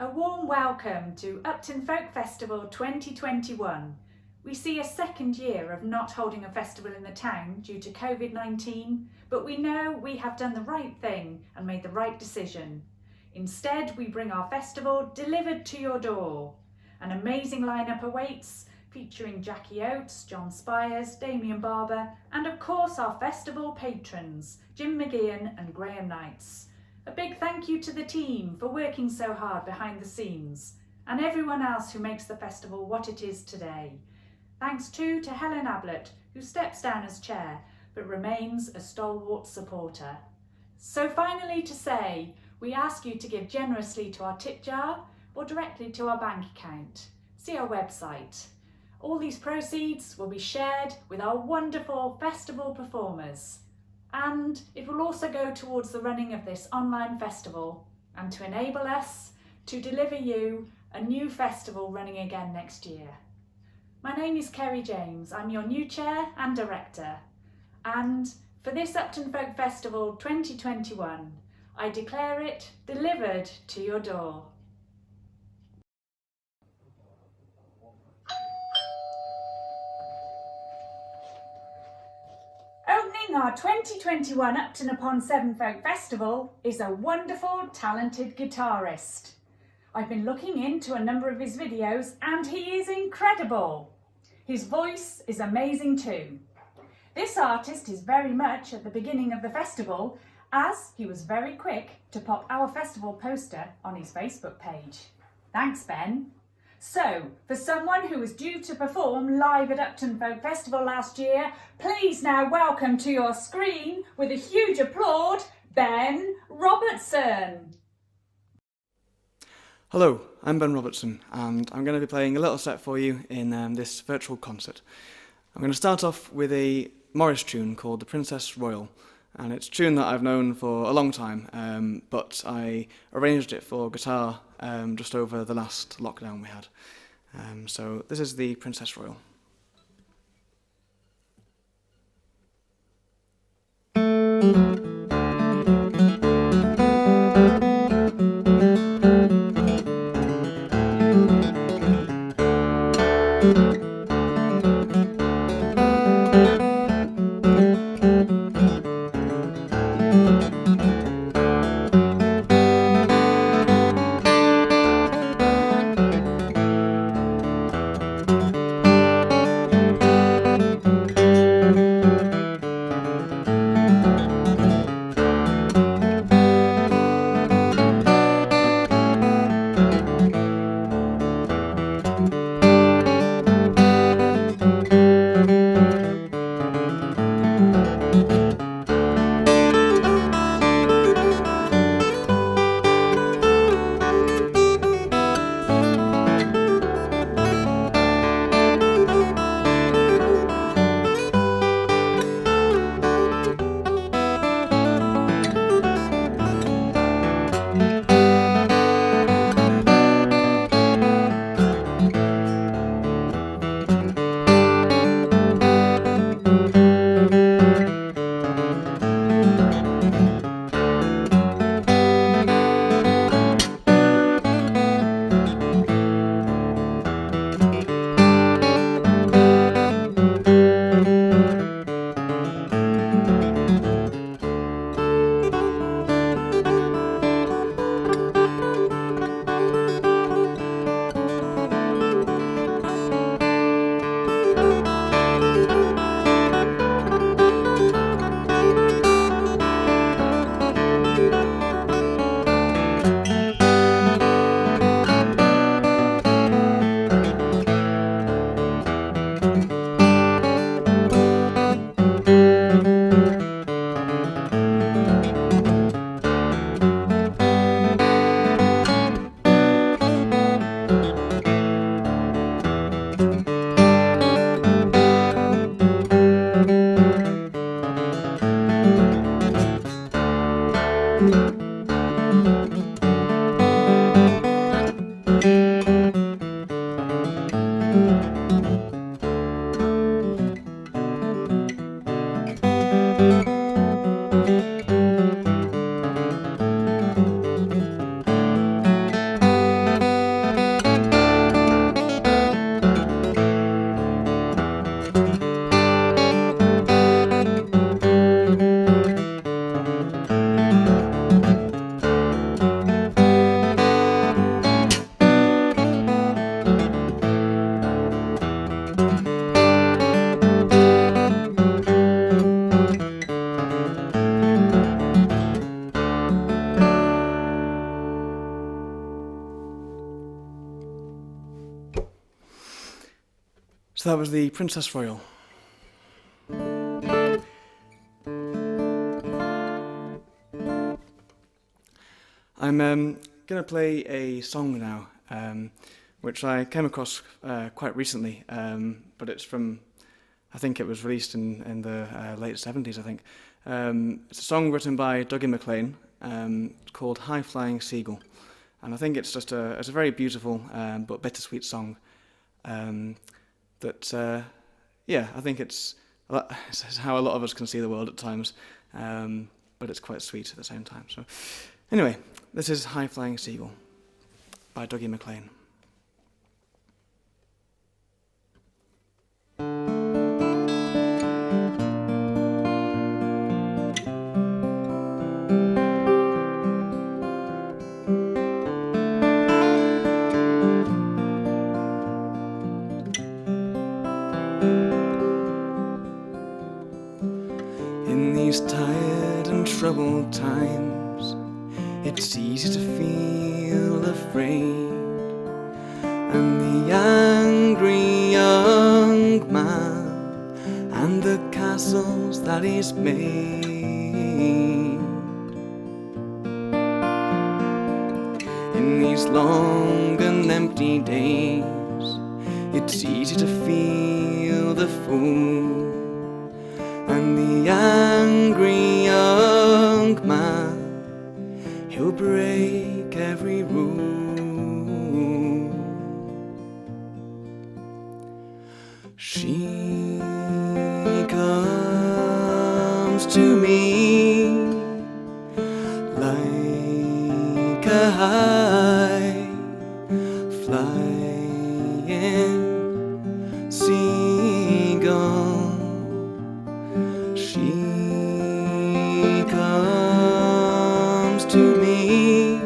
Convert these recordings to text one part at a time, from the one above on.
A warm welcome to Upton Folk Festival 2021. We see a second year of not holding a festival in the town due to COVID-19, but we know we have done the right thing and made the right decision. Instead, we bring our festival delivered to your door. An amazing lineup awaits, featuring Jackie Oates, John Spiers, Damien Barber, and of course our festival patrons, Jim McGeehan and Graham Knights. A big thank you to the team for working so hard behind the scenes, and everyone else who makes the festival what it is today. Thanks too to Helen Ablett, who steps down as chair, but remains a stalwart supporter. So finally to say, we ask you to give generously to our tip jar or directly to our bank account. See our website. All these proceeds will be shared with our wonderful festival performers. And it will also go towards the running of this online festival and to enable us to deliver you a new festival running again next year. My name is Ceri James. I'm your new chair and director. And for this Upton Folk Festival 2021, I declare it delivered to your door. Opening our 2021 Upton upon Severn Folk Festival is a wonderful, talented guitarist. I've been looking into a number of his videos and he is incredible. His voice is amazing too. This artist is very much at the beginning of the festival, as he was very quick to pop our festival poster on his Facebook page. Thanks, Ben. So, for someone who was due to perform live at Upton Folk Festival last year, please now welcome to your screen, with a huge applaud, Ben Robertson. Hello, I'm Ben Robertson, and I'm going to be playing a little set for you in this virtual concert. I'm going to start off with a Morris tune called The Princess Royal, and it's a tune that I've known for a long time, but I arranged it for guitar just over the last lockdown we had. So this is The Princess Royal. So that was the Princess Royal. I'm going to play a song now, which I came across quite recently, but it's from, I think it was released in the late 70s, I think. It's a song written by Dougie MacLean, called High Flying Seagull, and I think it's just it's a very beautiful but bittersweet song. I think it's how a lot of us can see the world at times, but it's quite sweet at the same time. So, anyway, this is High Flying Seagull by Dougie MacLean. In these tired and troubled times, it's easy to feel afraid, and the angry young man and the castles that he's made. In these long and empty days, it's easy to feel the fool, and the angry young man, he'll break every rule. She comes to me like a high flying seagull. She comes to me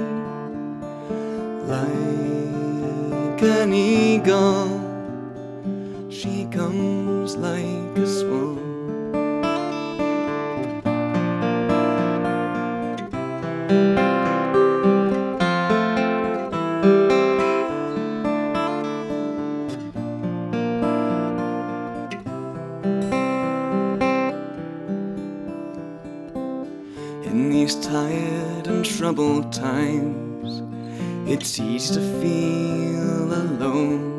like an eagle. She comes like a swan. In these tired and troubled times, it's easy to feel alone,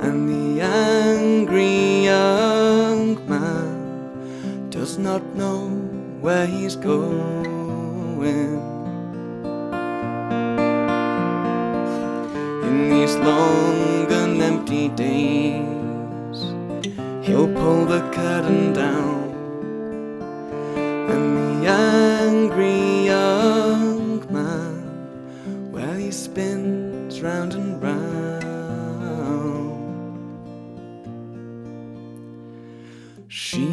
and the angry young man does not know where he's going. In these long and empty days, he'll pull the curtain down, and the angry young man, well, he spins round and round. She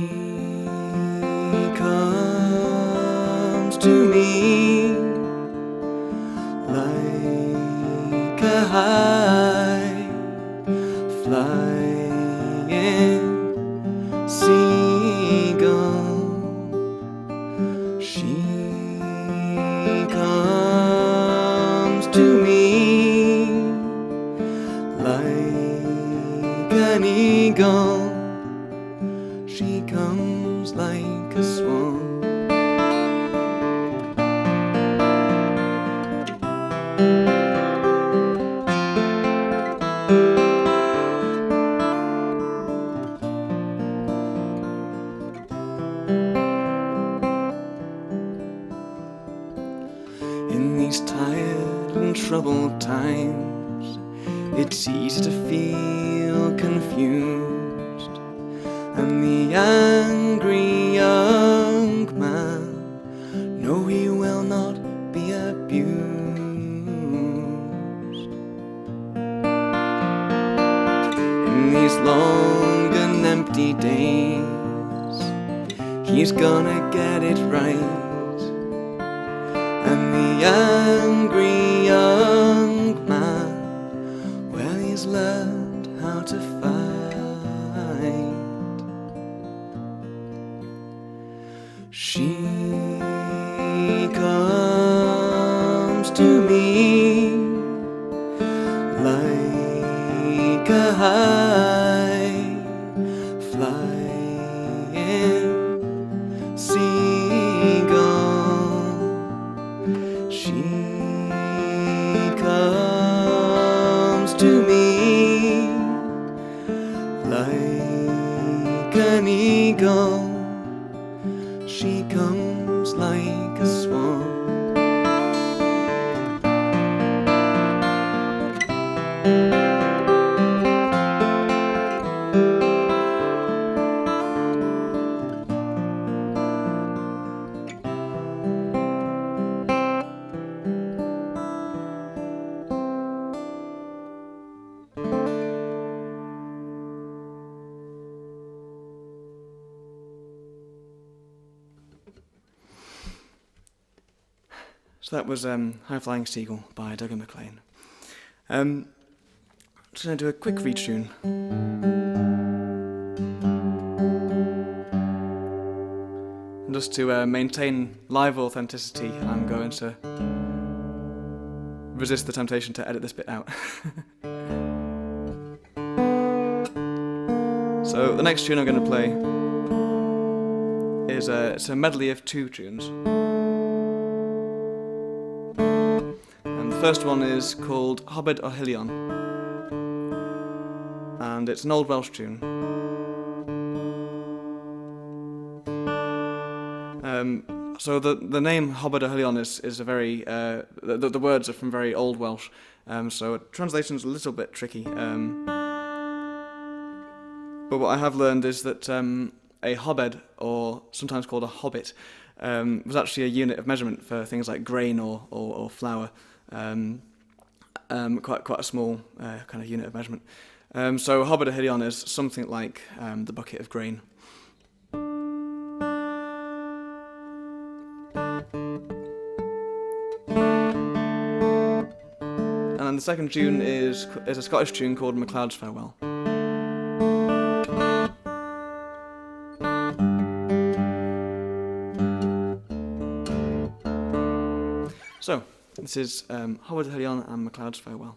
comes to me like a high flying seagull. She comes to me like an eagle. She comes like a swan. In these tired and troubled times, it's easy to feel confused, and the angry young man, no, he will not be abused. In these long and empty days, he's gonna get it right, and the angry young man, well, he's learned how to fight. She comes to me like a high seagull. She comes to me like an eagle. She comes like a swan. So that was High Flying Seagull by Doug MacLean. I'm just going to do a quick read tune. And just to maintain live authenticity, I'm going to resist the temptation to edit this bit out. So the next tune I'm going to play is it's a medley of two tunes. And the first one is called Hobed o Hillion, and it's an Old Welsh tune. So the name Hobed o Hillion is a very the words are from very Old Welsh, so translation's a little bit tricky. But what I have learned is that a hobed, or sometimes called a hobbit, was actually a unit of measurement for things like grain or flour. Quite a small kind of unit of measurement. So Hobed o Hillion is something like the bucket of grain. And then the second tune is a Scottish tune called MacLeod's Farewell. So, this is Hobed o Hillion and MacLeod's Farewell.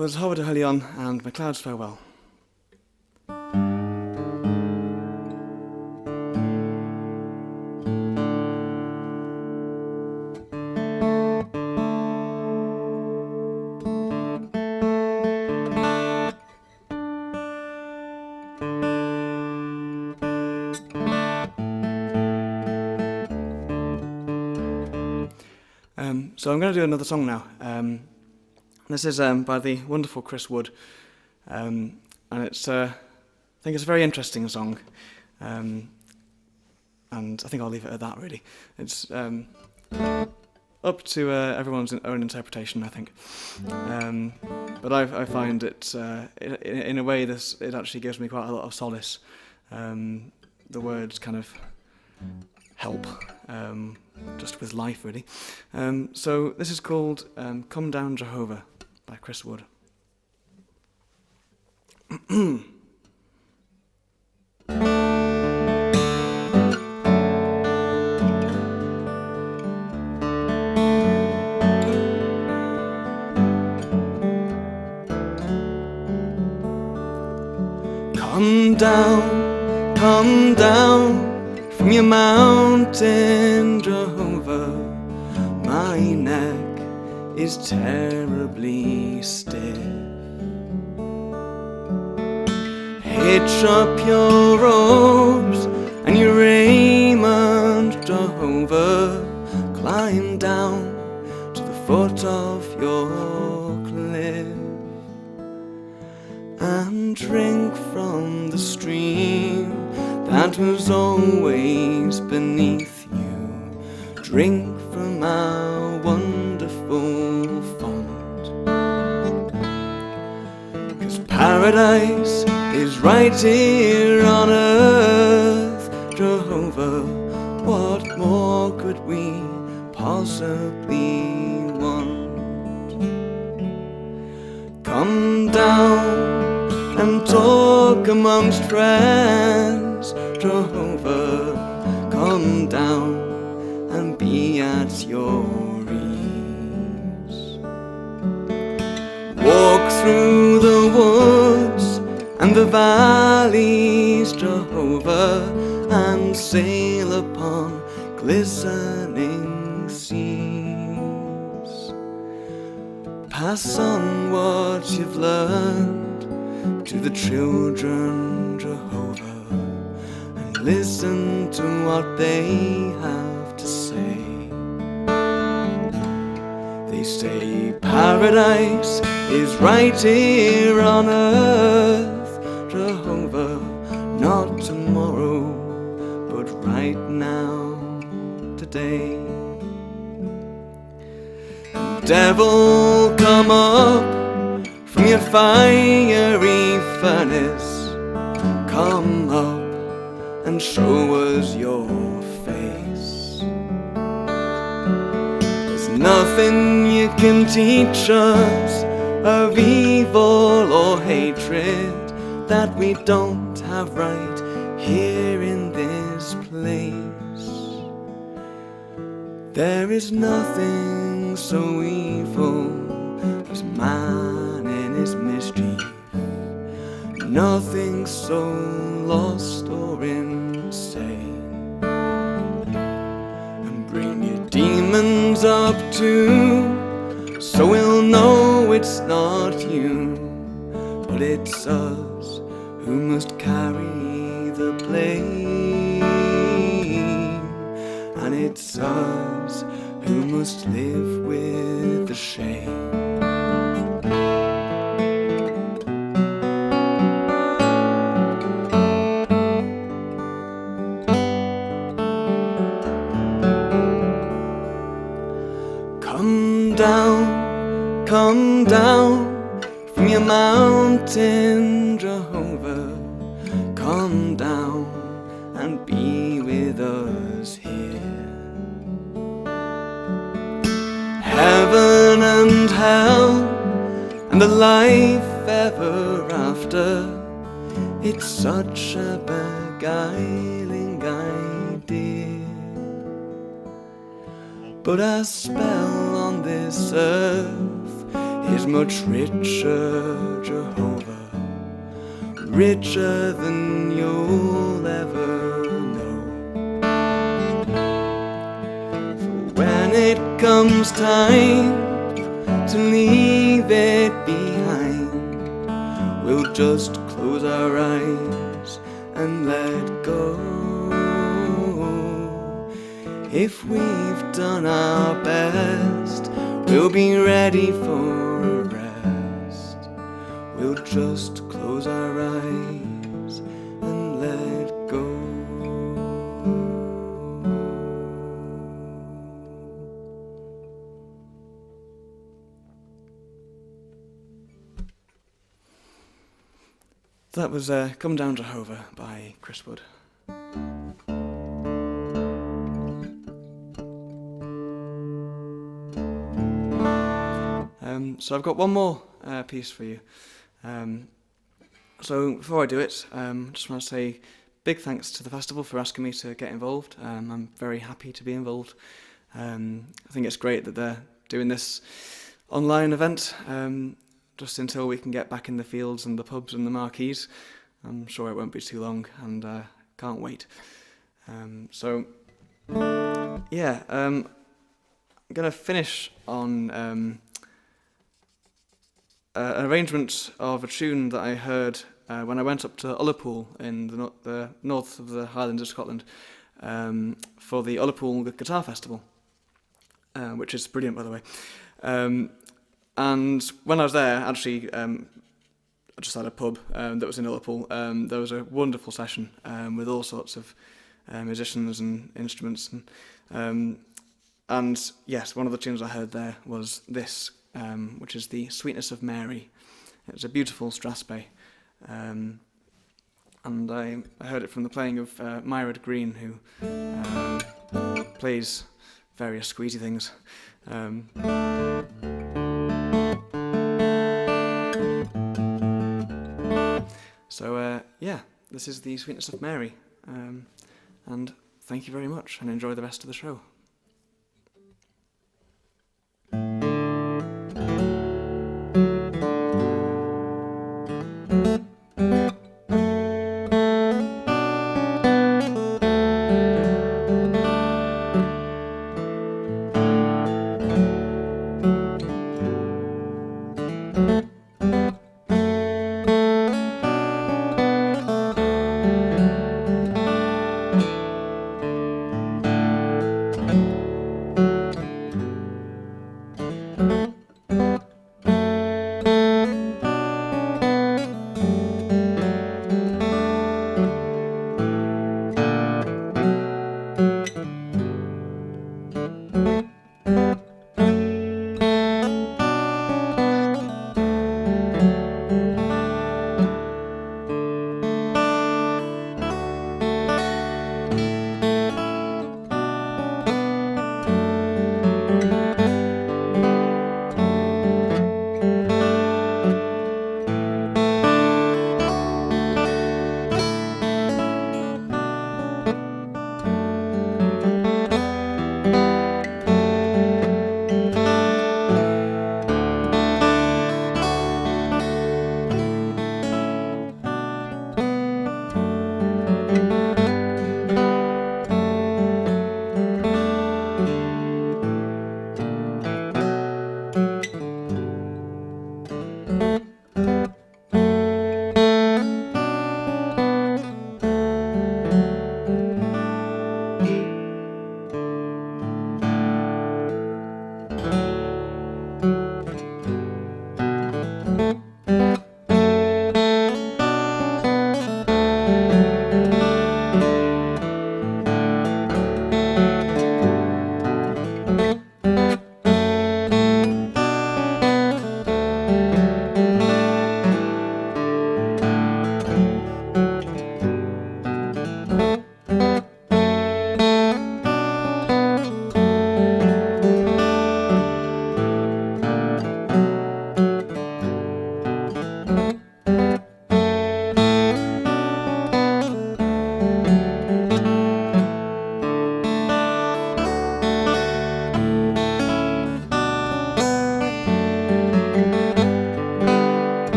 was Howard a Hillion and MacLeod's Farewell. So I'm going to do another song now. This is by the wonderful Chris Wood, and it's I think it's a very interesting song, and I think I'll leave it at that. Really, it's up to everyone's own interpretation, I think. But I find it in a way it actually gives me quite a lot of solace. The words kind of help. Just with life, really. So this is called Come Down Jehovah by Chris Wood. Come down from your mountain, Jehovah. My neck is terribly stiff. Hitch up your robes and your raiment, Jehovah. Climb down to the foot of your cliff and drink from the stream that was always beneath you. Drink from our wonderful font, 'cause paradise is right here on earth, Jehovah. What more could we possibly want? Come down and talk amongst friends, Jehovah. Come down and be at your ease. Walk through the woods and the valleys, Jehovah, and sail upon glistening seas. Pass on what you've learned to the children, Jehovah, and listen to what they have to say. They say paradise is right here on earth, Jehovah, not tomorrow, but right now, today. Devil, come up from your fiery furnace. Come up and show us your face. There's nothing you can teach us of evil or hatred that we don't have right here in this place. There is nothing so evil as man in his mischief, nothing so lost or insane. And bring your demons up too, so we'll know it's not you, but it's us who must carry the blame. And it's us who must live with the shame. Come down from your mountain, Jehovah. Come down and be with us here. Heaven and hell and the life ever after, it's such a beguiling idea. But our spell on this earth is much richer, Jehovah, richer than you'll ever know. For when it comes time to leave it behind, we'll just close our eyes and let go. If we've done our best, we'll be ready for a rest. We'll just close our eyes and let go. That was Come Down Jehovah by Chris Wood. So I've got one more piece for you. So before I do it, I just want to say big thanks to the festival for asking me to get involved. I'm very happy to be involved. I think it's great that they're doing this online event just until we can get back in the fields and the pubs and the marquees. I'm sure it won't be too long, and can't wait. I'm going to finish on an arrangement of a tune that I heard when I went up to Ullapool in the north of the Highlands of Scotland for the Ullapool Guitar Festival, which is brilliant, by the way. And when I was there, actually, I just had a pub that was in Ullapool. There was a wonderful session with all sorts of musicians and instruments. And yes, one of the tunes I heard there was this, which is the Sweetness of Mary. It's a beautiful strathspey. And I heard it from the playing of Myrad Green, who plays various squeezy things. This is the Sweetness of Mary. And thank you very much, and enjoy the rest of the show.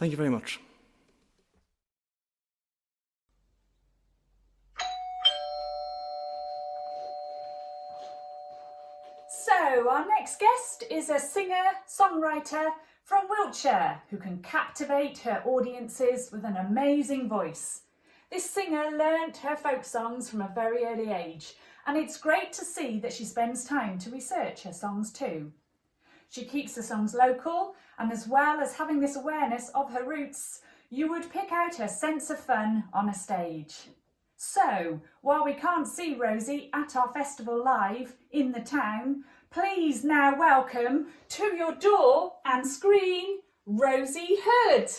Thank you very much. So our next guest is a singer-songwriter from Wiltshire who can captivate her audiences with an amazing voice. This singer learnt her folk songs from a very early age, and it's great to see that she spends time to research her songs too. She keeps the songs local, and as well as having this awareness of her roots, you would pick out her sense of fun on a stage. So, while we can't see Rosie at our festival live in the town, please now welcome to your door and screen, Rosie Hood.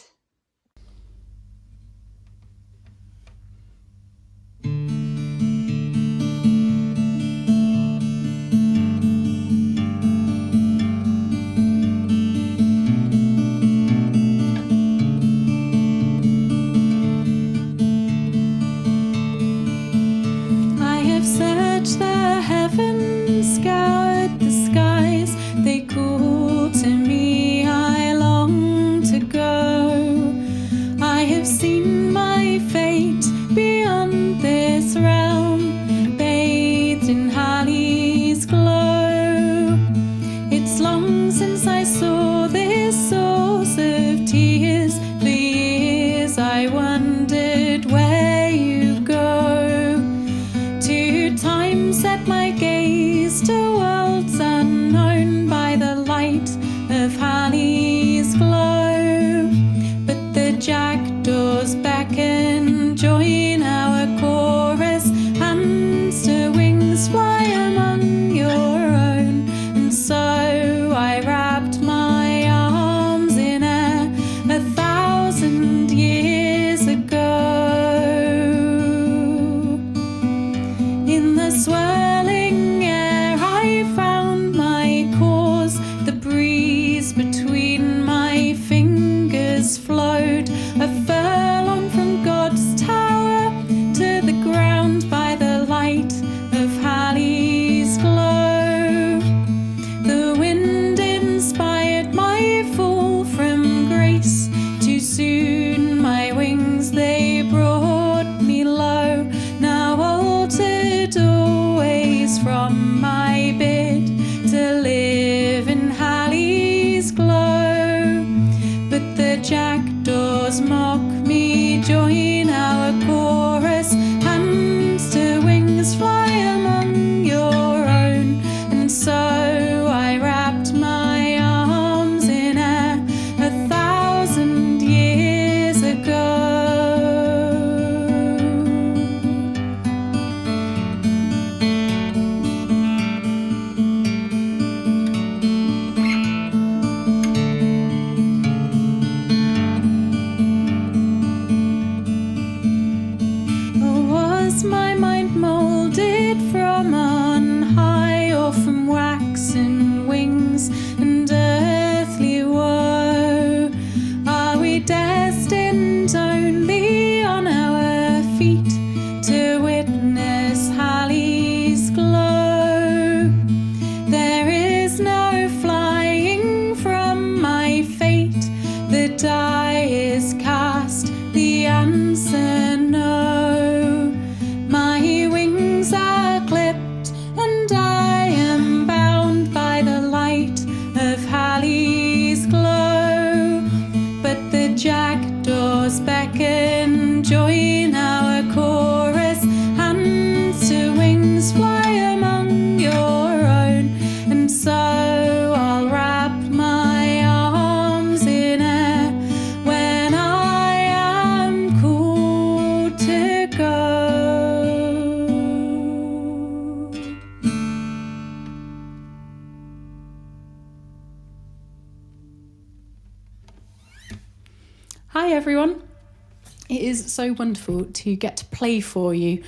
Hi everyone. It is so wonderful to get to play for you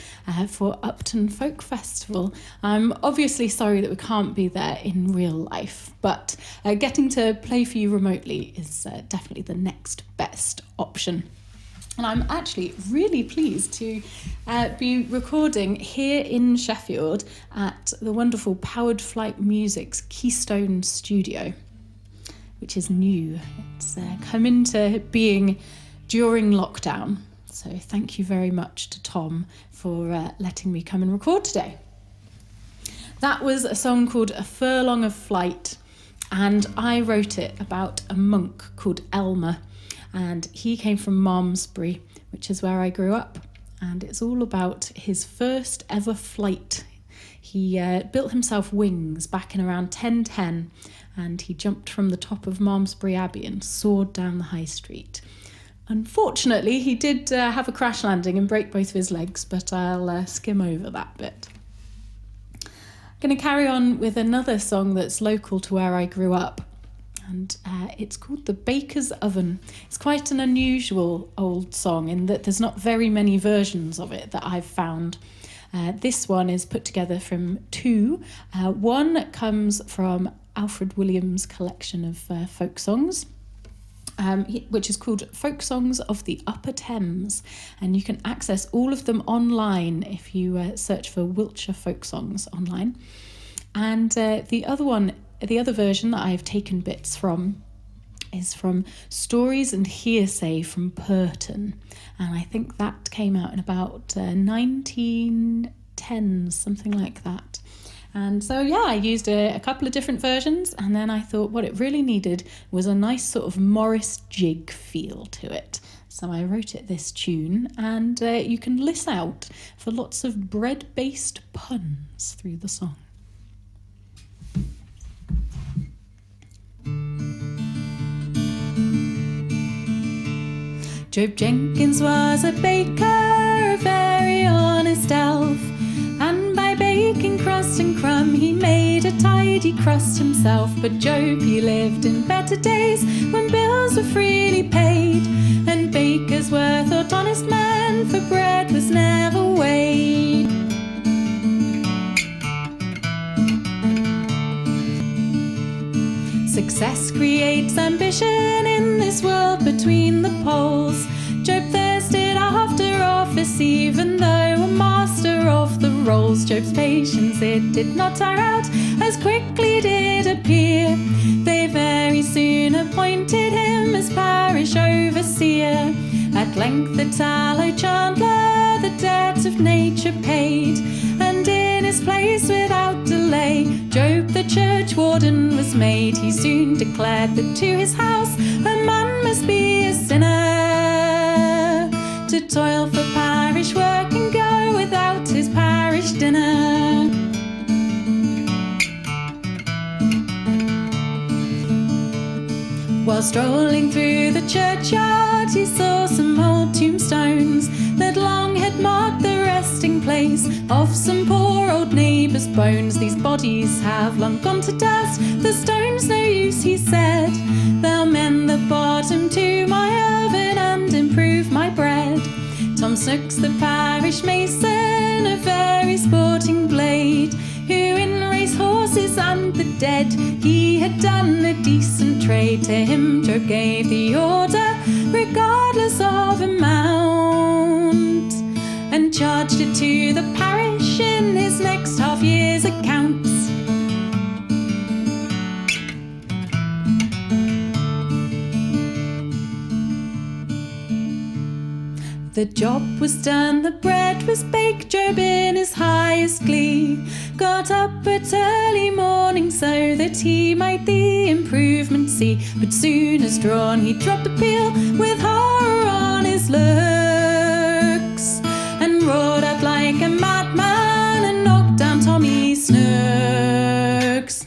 for Upton Folk Festival. I'm obviously sorry that we can't be there in real life, but getting to play for you remotely is definitely the next best option. And I'm actually really pleased to be recording here in Sheffield at the wonderful Powered Flight Music's Keystone Studio. which is new. It's come into being during lockdown. So thank you very much to Tom for letting me come and record today. That was a song called A Furlong of Flight, and I wrote it about a monk called Elmer, and he came from Malmesbury, which is where I grew up, and it's all about his first ever flight. He built himself wings back in around 1010, and he jumped from the top of Malmesbury Abbey and soared down the high street. Unfortunately, he did have a crash landing and break both of his legs, but I'll skim over that bit. I'm going to carry on with another song that's local to where I grew up, and it's called The Baker's Oven. It's quite an unusual old song in that there's not very many versions of it that I've found. This one is put together from two. One comes from Alfred Williams' collection of folk songs, which is called Folk Songs of the Upper Thames, and you can access all of them online if you search for Wiltshire folk songs online. And the other version that I've taken bits from is from Stories and Hearsay from Purton, and I think that came out in about 1910s, something like that. And so, yeah, I used a couple of different versions, and then I thought what it really needed was a nice sort of Morris jig feel to it. So I wrote it this tune, and you can listen out for lots of bread-based puns through the song. Job Jenkins was a baker, a very honest elf, and by baking crust and crumb he made a tidy crust himself. But Job, he lived in better days when bills were freely paid, and bakers were thought honest men, for bread was never weighed. Success creates ambition in this world between the poles. Job thirsted after office, even though a master of the rolls. Job's patience, it did not tire out, as quickly did appear. They very soon appointed him as parish overseer. At length the tallow chandler the debt of nature paid, and in his place without delay Job the churchwarden was made. He soon declared that to his house a man must be a sinner, to toil for parish work and go without his parish dinner. While strolling through the churchyard he saw some old tombstones that long had marked the resting place of some poor old neighbour's bones. These bodies have long gone to dust, the stone's no use, he said. They'll mend the bottom to my oven and improve my bread. Tom Snooks, the parish mason, a very sporting blade, who in race horses and the dead he had done a decent trade. To him Job gave the order, regardless of amount, and charged it to the parish in his next half year's accounts. The job was done, the bread was baked, Job in his highest glee got up at early morning so that he might the improvement see. But soon as drawn he dropped a peel with horror on his looks, and roared out like a madman and knocked down Tommy Snooks.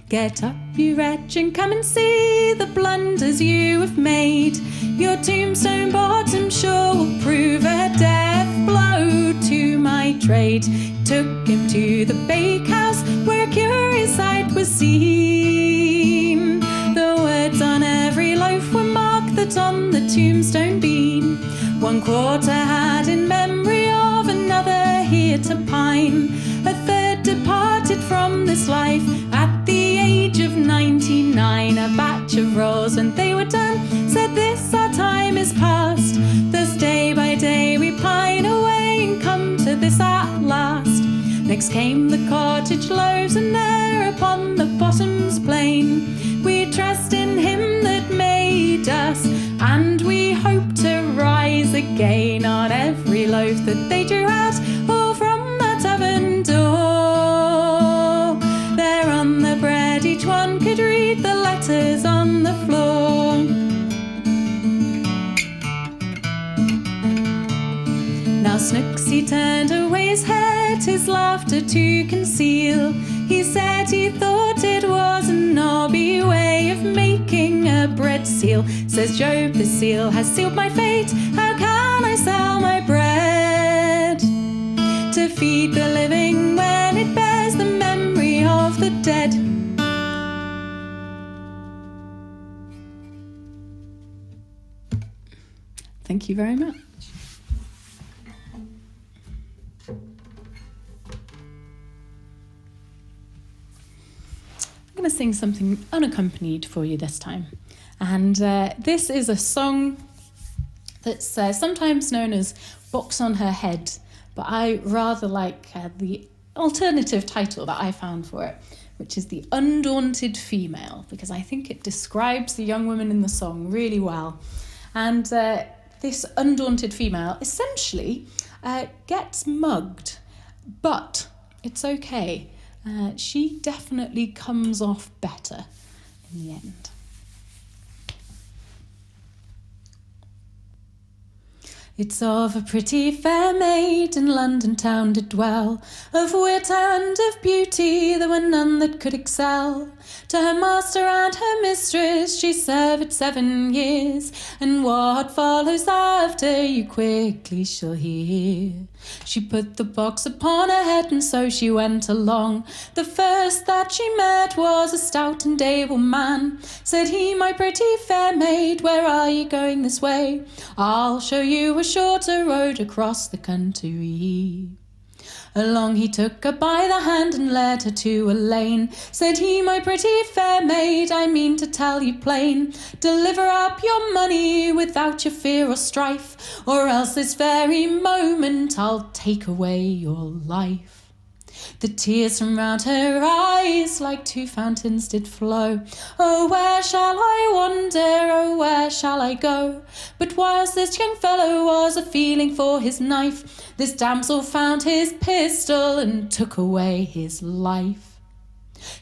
Get up, you wretch, and come and see the blunders you have made. Your tombstone bottom sure will prove a death blow to my trade. Took him to the bakehouse where a curious sight was seen. The words on every loaf were marked that on the tombstone been. One quarter had in memory of another here to pine. A third departed from this life at the age of 99. A batch of rolls when they were done said, this our time is past. Thus day by day we pine away and come to this at last. Next came the cottage loaves, and there upon the bottoms hope to rise again on every loaf that they drew out, all from that oven door. There on the bread each one could read the letters on the floor. Now Snooks he turned away his head, his laughter to conceal. He said he thought it was a knobby way of making a bread seal. Says Job the seal has sealed my fate, how can I sell my bread to feed the living when it bears the memory of the dead? Thank you very much. I'm going to sing something unaccompanied for you this time. And this is a song that's sometimes known as Box on Her Head, but I rather like the alternative title that I found for it, which is The Undaunted Female, because I think it describes the young woman in the song really well. And this undaunted female essentially gets mugged, but it's okay. She definitely comes off better in the end. It's of a pretty fair maid in London town did dwell, of wit and of beauty there were none that could excel. To her master and her mistress she served 7 years, and what follows after you quickly shall hear. She put the box upon her head and so she went along. The first that she met was a stout and able man. Said he, my pretty fair maid, where are you going this way? I'll show you a shorter road across the country. Along he took her by the hand and led her to a lane. Said he, my pretty fair maid, I mean to tell you plain, deliver up your money without your fear or strife, or else this very moment I'll take away your life. The tears from round her eyes like 2 fountains did flow. Oh, where shall I wander? Oh, where shall I go? But whilst this young fellow was a-feeling for his knife, this damsel found his pistol and took away his life.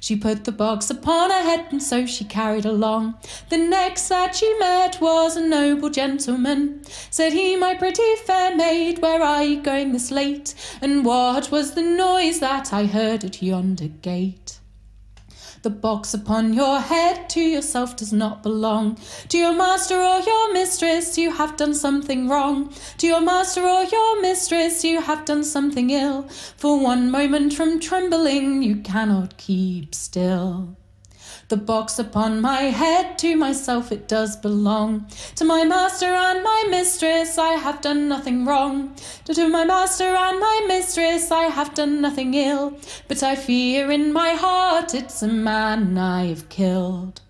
She put the box upon her head and so she carried along. The next that she met was a noble gentleman. Said he, my pretty fair maid, where are you going this late? And what was the noise that I heard at yonder gate? The box upon your head to yourself does not belong. To your master or your mistress you have done something wrong. To your master or your mistress you have done something ill. For one moment from trembling you cannot keep still. The box upon my head, to myself it does belong. To my master and my mistress I have done nothing wrong. To my master and my mistress I have done nothing ill. But I fear in my heart it's a man I have killed.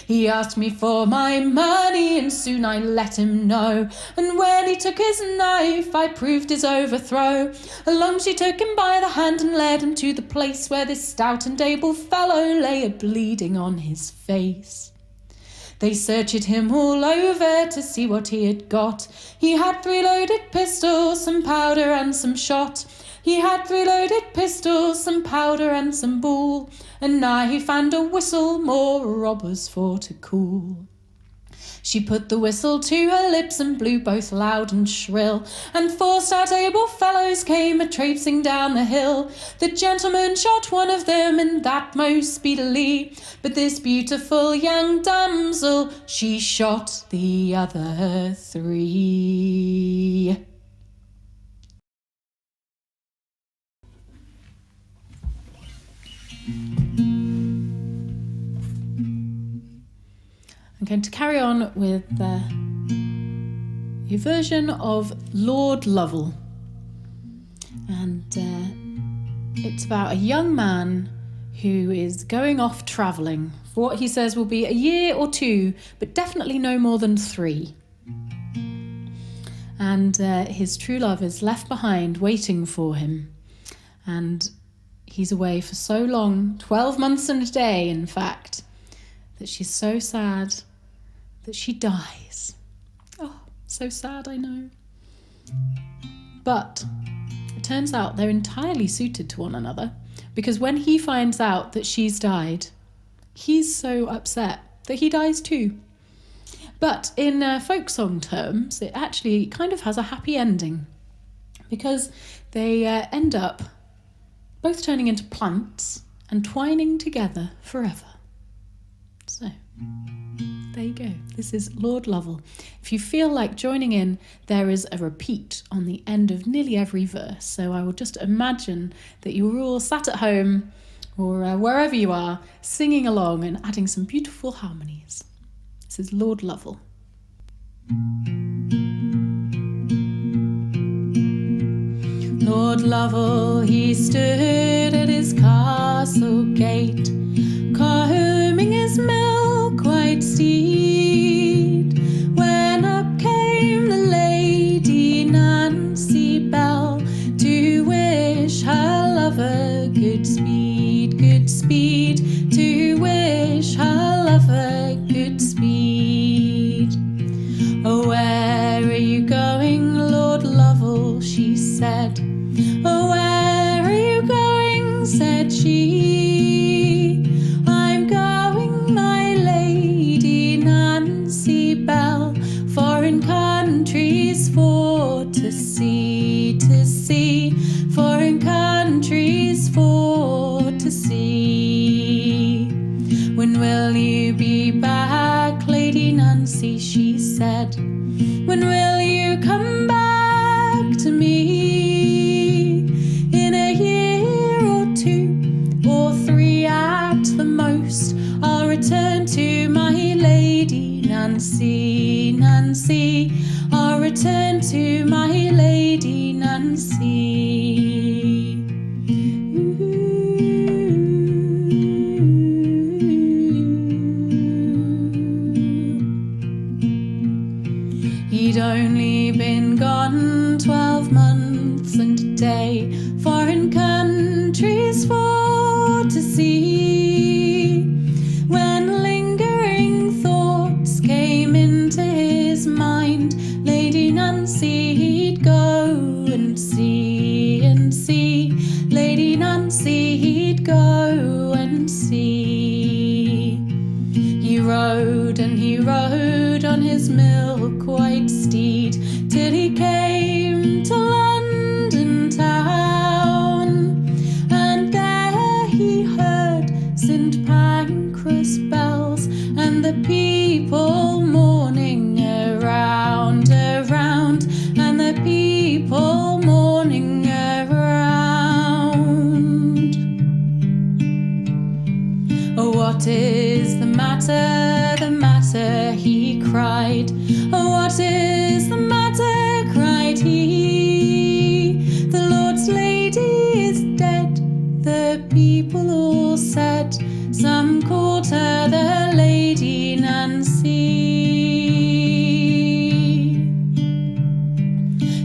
He asked me for my money and soon I let him know. And when he took his knife I proved his overthrow. Along she took him by the hand and led him to the place where this stout and able fellow lay a-bleeding on his face. They searched him all over to see what he had got. He had 3 loaded pistols, some powder and some shot. He had 3 loaded pistols, some powder and some ball, and knife and a whistle, more robbers for to cool. She put the whistle to her lips and blew both loud and shrill, and 4 stout able fellows came a-traipsing down the hill. The gentleman shot one of them, and that most speedily, but this beautiful young damsel, she shot the other 3. I'm going to carry on with a version of Lord Lovell. And it's about a young man who is going off travelling for what he says will be a year or 2, but definitely no more than 3. And his true love is left behind waiting for him. And he's away for so long, 12 months and a day, in fact, that she's so sad that she dies. Oh, So sad, I know. But it turns out they're entirely suited to one another, because when he finds out that she's died, he's so upset that he dies too. But in folk song terms, it actually kind of has a happy ending, because they end up both turning into plants and twining together forever. So, there you go. This is Lord Lovell. If you feel like joining in, there is a repeat on the end of nearly every verse. So I will just imagine that you're all sat at home or wherever you are, singing along and adding some beautiful harmonies. This is Lord Lovell. Lord Lovell, he stood at his castle gate, combing his milk-white steed, when up came the Lady Nancy Bell to wish her lover good speed, to wish her lover good speed. Oh, where are you going, Lord Lovell, she said. Oh, where are you going, said she. I'm going, my Lady Nancy Bell, foreign countries for to see, foreign countries for to see. When will you be back, Lady Nancy, she said. When will you come back to me? In a year or 2 or 3 at the most, I'll return to my Lady Nancy, Nancy. I'll return to my Lady Nancy. He'd only been gone 12 months and a day, foreign countries for to see, when lingering thoughts came into his mind. Lady Nancy he'd go and see, Lady Nancy he'd go and see. He rode and he rode on his milk-white steed till he came to London town, and there he heard St. Pancras bells and the people mourning around, and the people mourning around. Oh, what is the matter, he cried. Oh, what is the matter, cried he. The Lord's Lady is dead, the people all said. Some called her the Lady Nancy.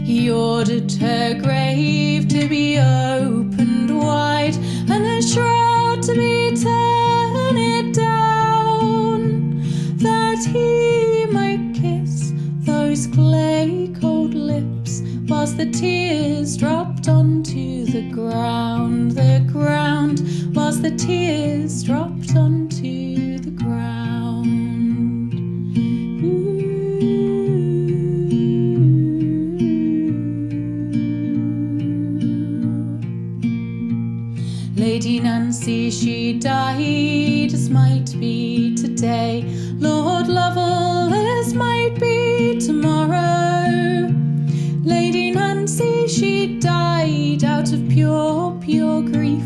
He ordered her grave to be opened wide, and her shroud to be turned down, that he might kiss those clay cold lips, whilst the tears dropped onto the ground, whilst the tears dropped onto the ground. Lady Nancy, she died as might be today, Lord Lovell as might be tomorrow. Lady Nancy, she died out of pure grief,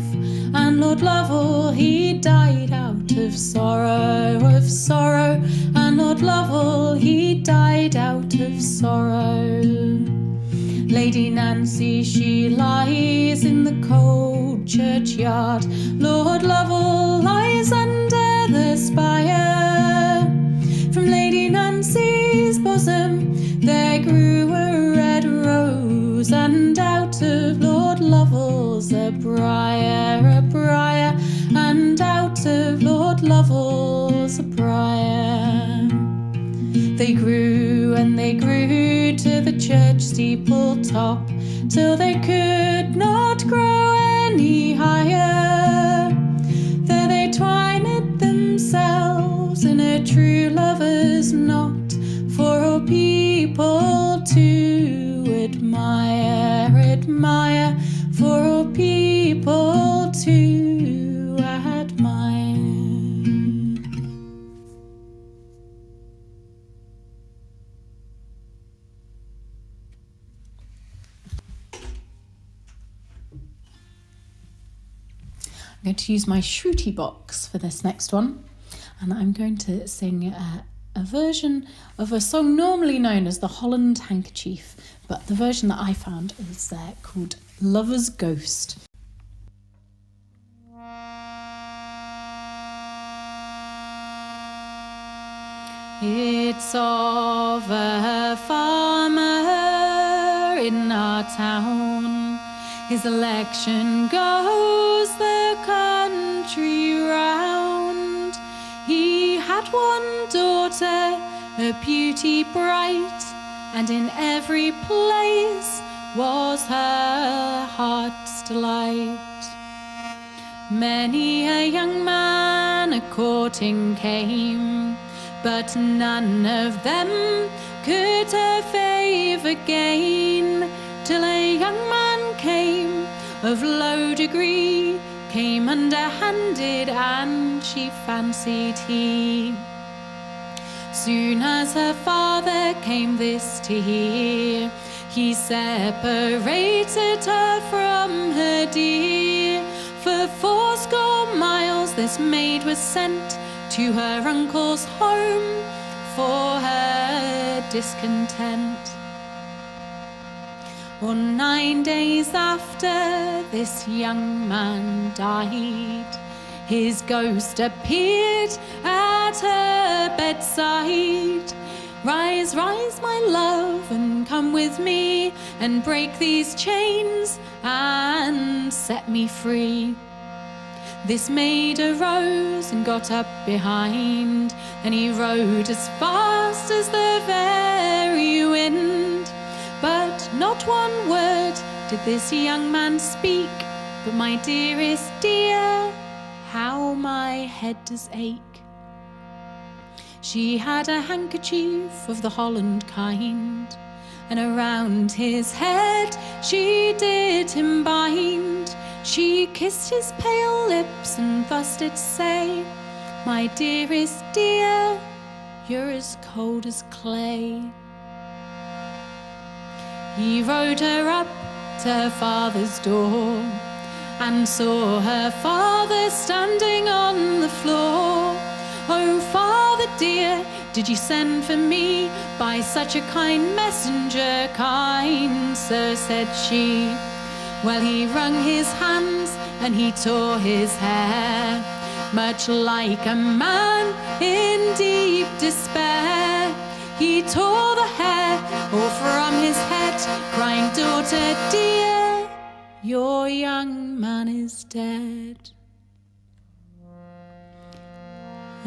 and Lord Lovell, he died out of sorrow, and Lord Lovell, he died out of sorrow. Lady Nancy, she lies in the cold churchyard, Lord Lovell lies under the spire. From Lady Nancy's bosom there grew a red rose, and out of Lord Lovell's a briar, and out of Lord Lovell's a briar. They grew and they grew church steeple top, till they could not grow any higher. There they twined themselves in a true lover's knot, for all people to admire, admire, for all people to admire. I'm going to use my shruti box for this next one, and I'm going to sing a version of a song normally known as the Holland Handkerchief, but the version that I found is called Lover's Ghost. It's of a farmer in our town. His election goes the country round. He had one daughter, a beauty bright, and in every place was her heart's delight. Many a young man a courting came, but none of them could her favour gain, till a young man came of low degree, came underhanded, and she fancied he. Soon as her father came this to hear, he separated her from her dear. For 80 miles this maid was sent to her uncle's home for her discontent. On 9 days after this young man died, his ghost appeared at her bedside. Rise, rise, my love, and come with me, and break these chains and set me free. This maid arose and got up behind, and he rode as fast as the very wind. But not one word did this young man speak, but my dearest dear, how my head does ache. She had a handkerchief of the Holland kind, and around his head she did him bind. She kissed his pale lips and thus did say, my dearest dear, you're as cold as clay. He rode her up to her father's door, and saw her father standing on the floor. Oh, father dear, did you send for me by such a kind messenger? Kind sir, said she. Well, he wrung his hands and he tore his hair, much like a man in deep despair. He tore the hair all from his head, crying, daughter dear, your young man is dead.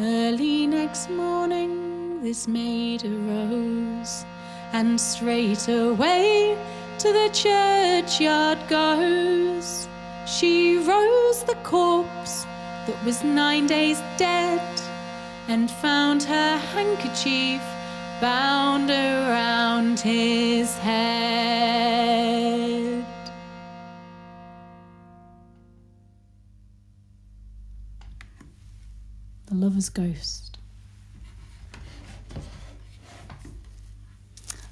Early next morning this maid arose, and straight away to the churchyard goes. She rose the corpse that was 9 days dead, and found her handkerchief bound around his head. The Lover's Ghost.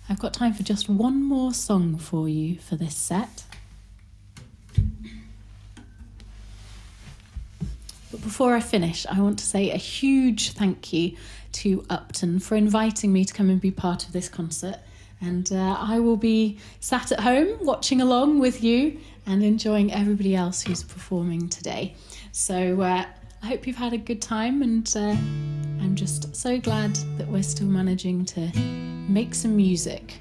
I've got time for just one more song for you for this set. But before I finish, I want to say a huge thank you to Upton for inviting me to come and be part of this concert. And I will be sat at home watching along with you and enjoying everybody else who's performing today. So I hope you've had a good time, and I'm just so glad that we're still managing to make some music.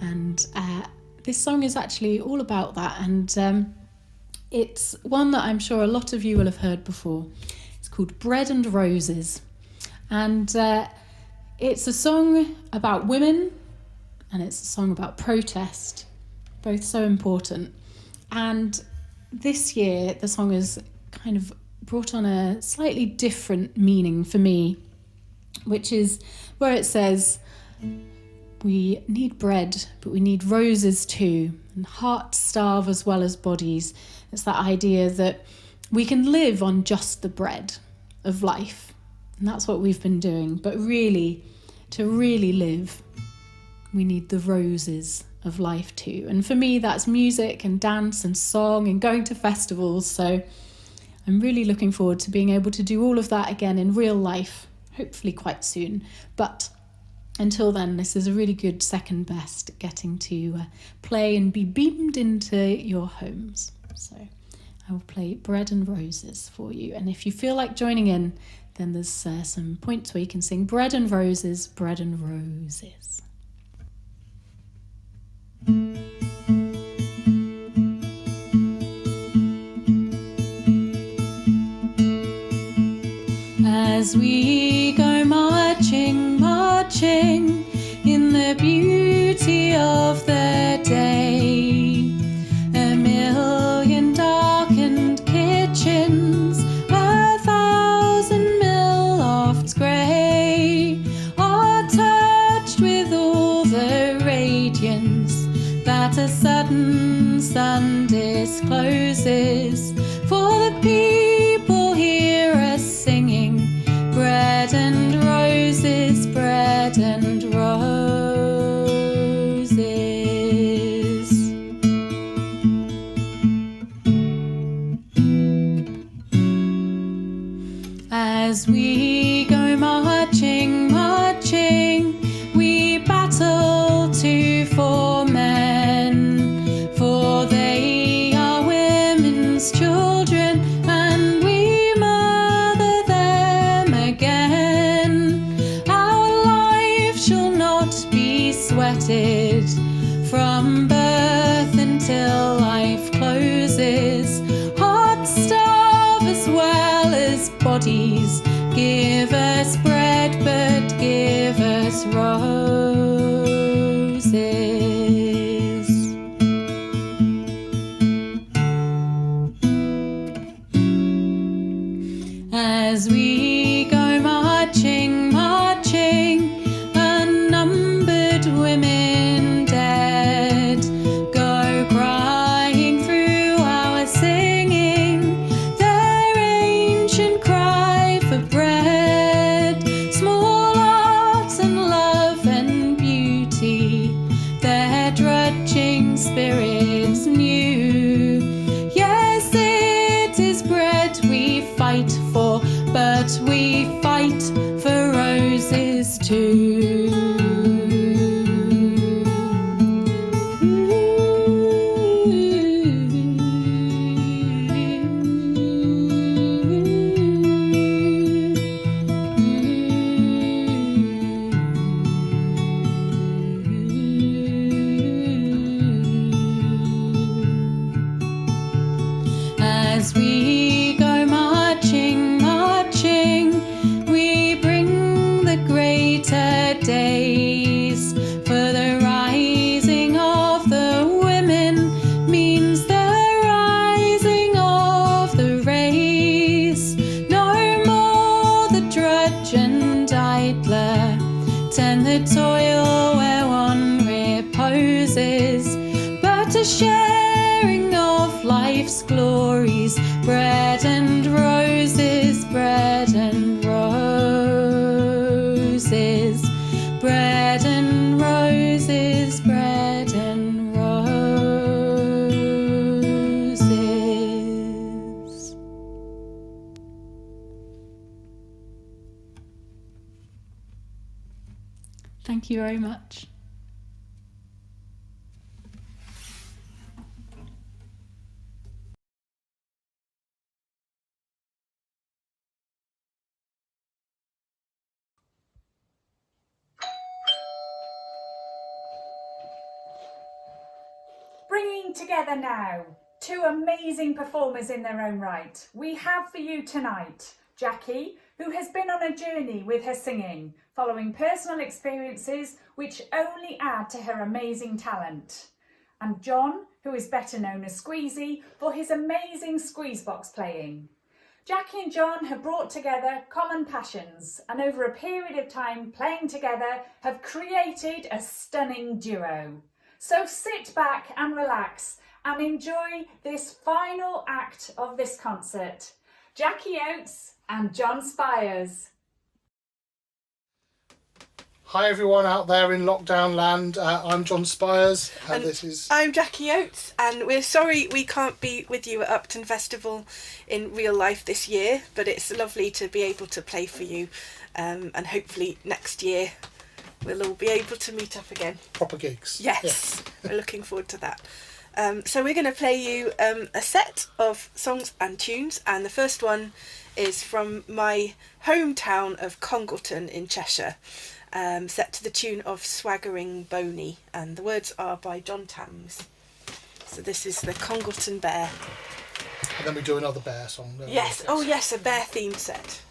And this song is actually all about that, and it's one that I'm sure a lot of you will have heard before. It's called Bread and Roses, and it's a song about women and it's a song about protest, both so important. And this year, the song has kind of brought on a slightly different meaning for me, which is where it says, we need bread, but we need roses too, and hearts starve as well as bodies. It's that idea that we can live on just the bread of life, and that's what we've been doing. But really, to really live, we need the roses of life too. And for me, that's music and dance and song and going to festivals. So I'm really looking forward to being able to do all of that again in real life, hopefully quite soon. But until then, this is a really good second best, getting to play and be beamed into your homes. So I will play Bread and Roses for you. And if you feel like joining in, then there's some points where you can sing Bread and Roses, Bread and Roses. As we go marching, marching in the beauty of the day, a million darkened kitchens, 1,000 mill lofts grey, are touched with all the radiance that a sudden sun discloses. For the people hear us singing, bread and roses, bread and roses. As we go marching, marching, we battle to for men, for they are women's children, and we mother them again. Our life shall not be sweated from birth until life closes. Hearts starve as well as bodies. Give us bread, but give us roses. As we go marching, marching, unnumbered women dead go crying through our singing, their ancient cry for bread, small arts and love and beauty, their drudging spirits new. Yes, it is bread we fight for, but we fight for roses too. As we go marching, marching, we bring the greater days. For the rising of the women means the rising of the race. No more the drudge and idler tend the toil where one reposes, but a sharing of life's glories, bread and roses, bread and roses, bread and roses, bread and roses. Thank you very much. Bringing together now two amazing performers in their own right. We have for you tonight Jackie, who has been on a journey with her singing following personal experiences which only add to her amazing talent. And John, who is better known as Squeezy, for his amazing squeeze box playing. Jackie and John have brought together common passions and over a period of time playing together have created a stunning duo. So sit back and relax and enjoy this final act of this concert. Jackie Oates and John Spiers. Hi everyone out there in lockdown land, I'm John Spiers and I'm Jackie Oates, and we're sorry we can't be with you at Upton Festival in real life this year, but it's lovely to be able to play for you, and hopefully next year we'll all be able to meet up again. Proper gigs. Yes, We're looking forward to that. So we're going to play you a set of songs and tunes, and the first one is from my hometown of Congleton in Cheshire. Set to the tune of Swaggering Boney, and the words are by John Tams. So this is the Congleton Bear. And then we do another bear song. Don't we? Yes, oh yes, a bear themed set.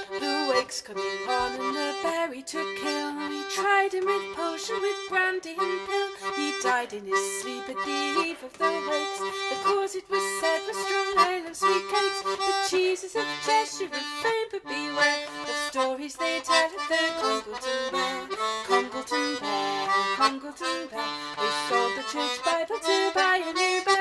The wakes coming on and the bear he took kill. He tried him with potion, with brandy and pill. He died in his sleep at the eve of the wakes. The cause it was said was strong ale and sweet cakes. The cheeses of Cheshire of fame, but beware of stories they tell of the Congleton Bear. Congleton Bear, Congleton Bear, who sold the church Bible to buy a new bear.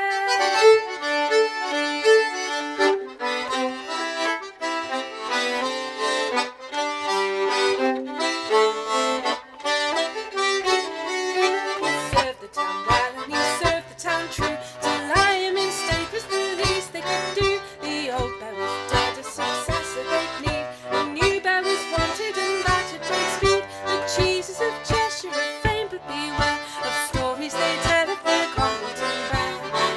Cheshire of fame, but beware of stories they tell of the Congleton Bear.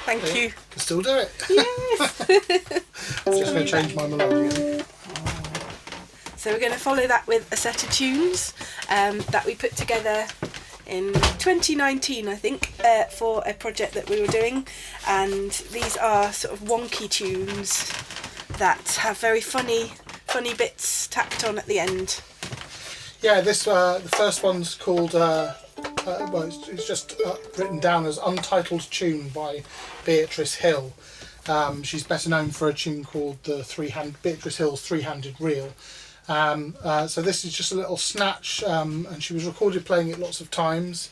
Thank you. Can still do it. Yes. I'm just going to change my melody. So we're going to follow that with a set of tunes that we put together in 2019, I think, for a project that we were doing. And these are sort of wonky tunes that have very funny bits tacked on at the end. Yeah, this the first one's called. It's just written down as Untitled Tune by Beatrice Hill. She's better known for a tune called Beatrice Hill's Three-Handed Reel. So this is just a little snatch, and she was recorded playing it lots of times.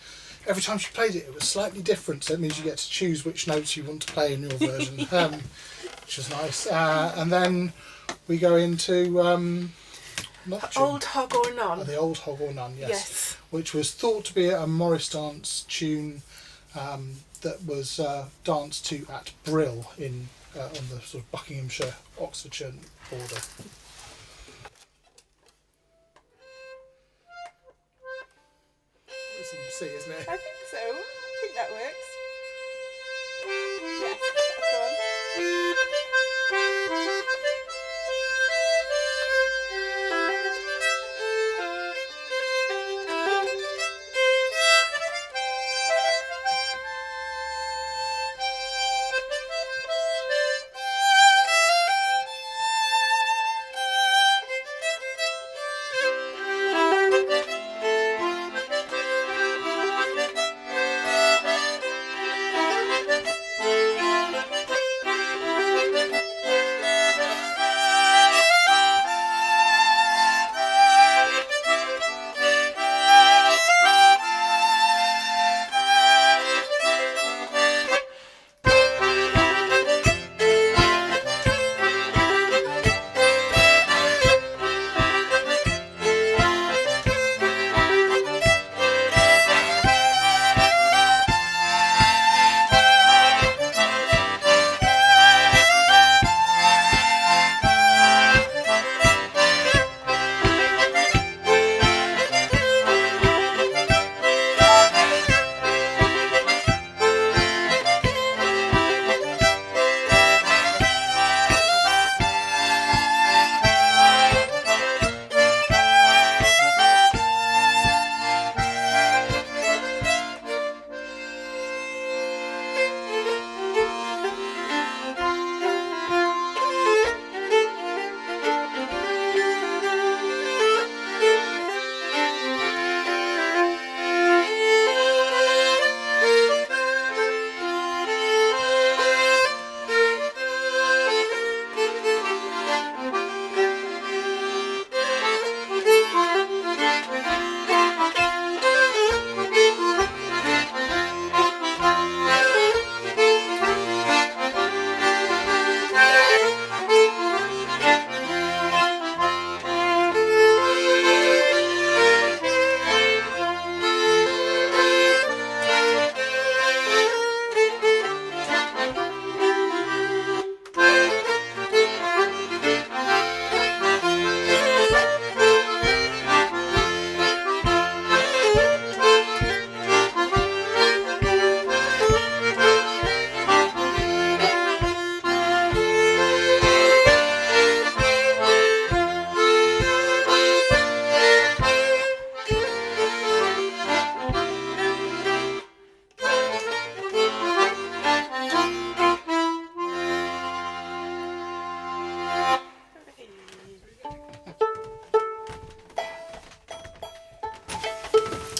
Every time she played it, it was slightly different, so it means you get to choose which notes you want to play in your version, which is nice. And then we go into Old Hog or None. the Old Hog or None, Yes. which was thought to be a Morris dance tune that was danced to at Brill on the sort of Buckinghamshire, Oxfordshire border. It's in C, isn't it? I think so. I think that works. Yes, that's the one.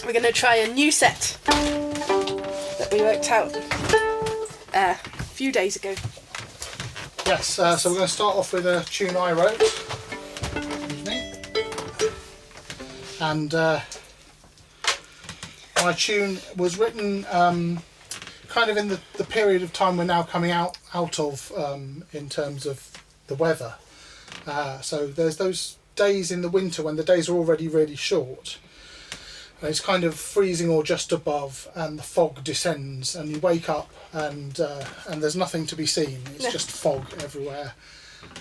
We're going to try a new set that we worked out a few days ago. Yes, so we're going to start off with a tune I wrote. Excuse me. And my tune was written kind of in the period of time we're now coming out of in terms of the weather. So there's those days in the winter when the days are already really short. And it's kind of freezing or just above, and the fog descends, and you wake up and there's nothing to be seen. It's just fog everywhere.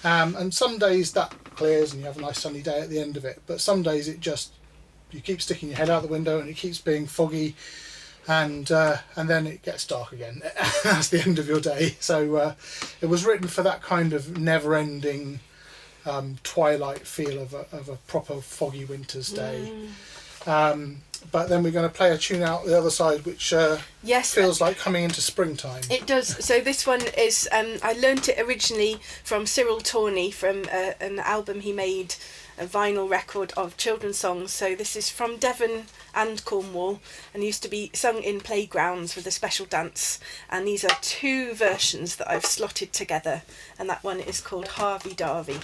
And some days that clears and you have a nice sunny day at the end of it. But some days you keep sticking your head out the window and it keeps being foggy and then it gets dark again. That's the end of your day. So it was written for that kind of never-ending twilight feel of a proper foggy winter's day. But then we're going to play a tune out the other side, which Yes, feels like coming into springtime. it does. So this one is, I learnt it originally from Cyril Tawney from an album he made, a vinyl record of children's songs. So this is from Devon and Cornwall, and used to be sung in playgrounds with a special dance. And these are two versions that I've slotted together, and that one is called Harvey Darvey.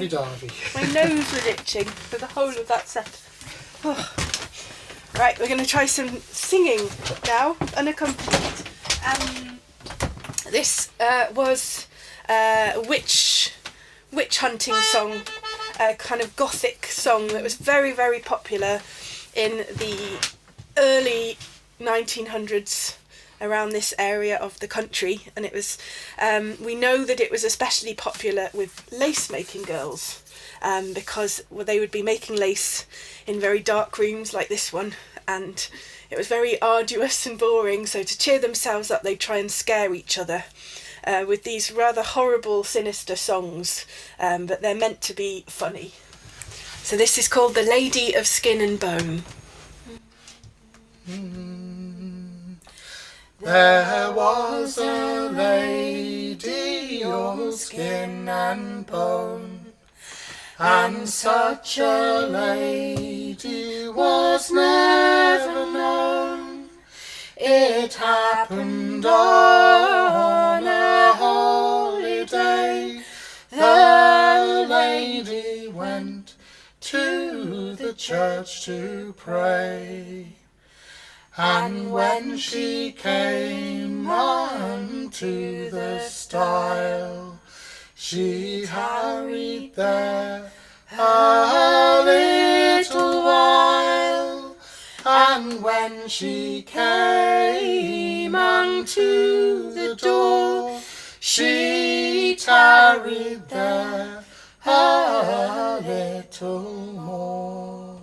Lovey-dovey. My nose was itching for the whole of that set. Oh. Right, we're going to try some singing now, unaccompanied. This was a witch hunting song, a kind of gothic song that was very, very popular in the early 1900s around this area of the country, and it was we know that it was especially popular with lace making girls, because they would be making lace in very dark rooms like this one, and it was very arduous and boring, so to cheer themselves up they'd try and scare each other with these rather horrible, sinister songs, but they're meant to be funny. So this is called The Lady of Skin and Bone. There was a lady of skin and bone, and such a lady was never known. It happened on a holiday. The lady went to the church to pray. And when she came unto the stile, she tarried there a little while. And when she came unto the door, she tarried there a little more.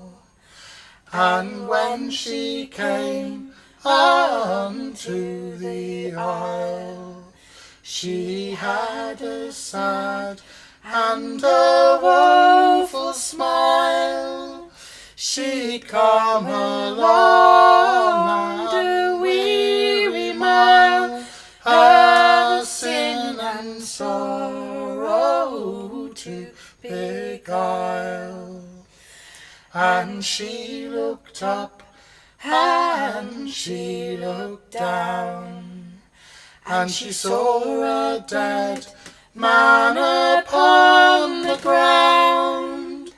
And when she came unto the aisle, she had a sad and a woeful smile. She'd come along a weary mile, her sin and sorrow to beguile. And she looked up, and she looked down, and she saw a dead man upon the ground,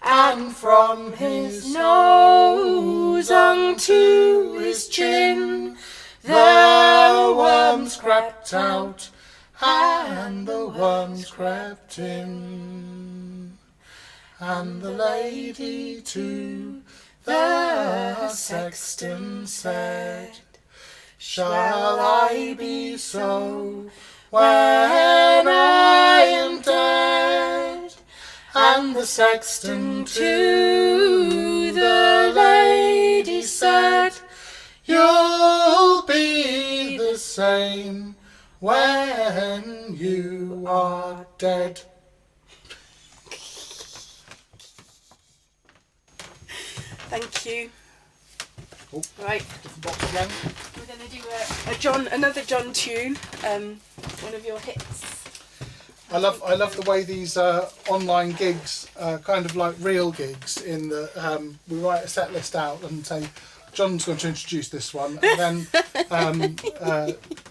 and from his nose unto his chin the worms crept out, and the worms crept in. And the lady to the sexton said, shall I be so when I am dead? And the sexton to the lady said, you'll be the same when you are dead. Thank you. Oh, right, different box again. We're going to do another John tune, one of your hits. I love the way these online gigs are kind of like real gigs, in that we write a set list out and say, John's going to introduce this one, and then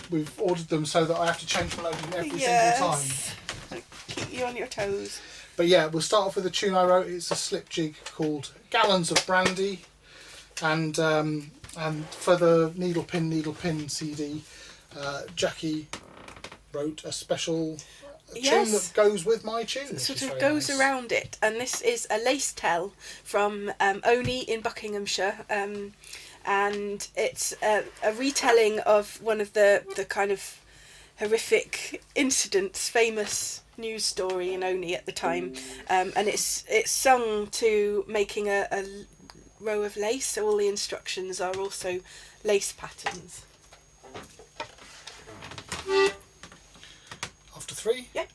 we've ordered them so that I have to change melody every single time. Keep you on your toes. But yeah, we'll start off with a tune I wrote. It's a slip jig called Gallons of Brandy, and for the Needle Pin CD, Jackie wrote a special tune that goes with my tune. Sort of goes around it, and this is a lace tell from Oates in Buckinghamshire, and it's a retelling of one of the kind of horrific incidents, famous news story in Oates at the time, and it's sung to making a row of lace, so all the instructions are also lace patterns. After three? Yeah.